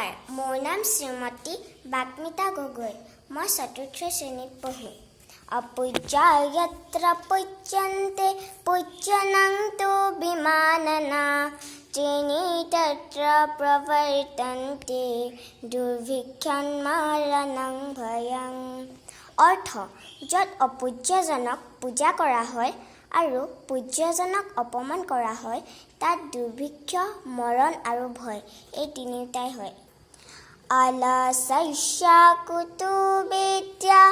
নমস্কাৰ, মোৰ নাম শ্ৰীমতী বাগ্মিতা গগৈ। মই চতুৰ্থ শ্ৰেণীত পঢ়োঁ। অপূজ্যায়ত্ৰ পূজ্যন্তে পূজ্যনং তু বিমাননা ত্ৰীণি তত্ৰ প্ৰৱৰ্তন্তে দুৰ্ভিক্ষং মৰণং ভয়ং। অৰ্থ, য'ত অপূজ্যজনক পূজা কৰা হয় আৰু পূজ্যজনক অপমান কৰা হয়, তাত দুৰ্ভিক্ষ, মৰণ আৰু ভয় এই তিনিওটাই হয়। অলস্যা কুতো বিদ্যা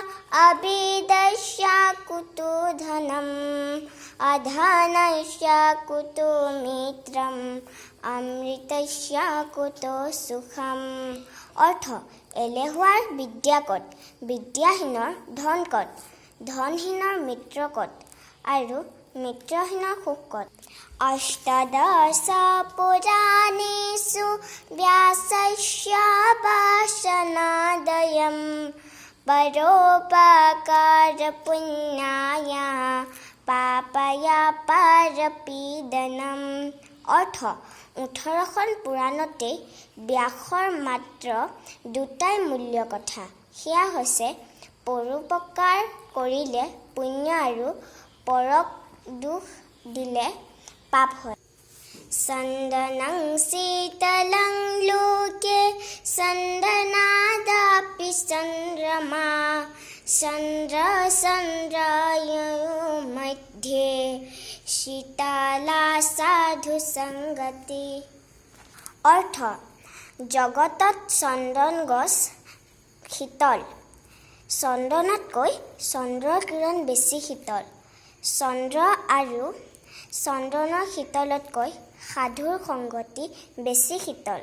অবিদ্যস্যা কুতো ধনম অধনস্যা কুতো মিত্ৰম অমৃতস্যা কুতো সুখম। অৰ্থ, এলেহুৱাৰ বিদ্যা ক'ত, বিদ্যাহীনৰ ধন ক'ত, ধনহীনৰ মিত্ৰ ক'ত আৰু মিত্ৰহীনৰ সুখ ক'ত। অষ্টাদশ পুৰাণেষু ব্যাসস্য ভাষণাদয়ম পৰোপকাৰ পুণ্যায় পাপায় পৰপীডনম। অৰ্থ, 18খন পুৰাণতেই ব্যাসৰ মাত্ৰ দুটাই মূল্য কথা, সেয়া হৈছে পৰোপকাৰ কৰিলে পুণ্য আৰু পৰক দুখ দিলে পাপ হয়। চন্দনং শীতলং লোকে চন্দনাদাপি চন্দ্ৰমা চন্দ্ৰ চন্দ্ৰয়োঃ মধ্যে শীতলা সাধু সংগতি। অৰ্থ, জগতত চন্দন গছ শীতল, চন্দনতকৈ চন্দ্ৰৰ কিৰণ বেছি শীতল। চন্দ্ৰ আৰু চন্দনৰ শীতলতকৈ সাধুৰ সংগতি বেছি শীতল।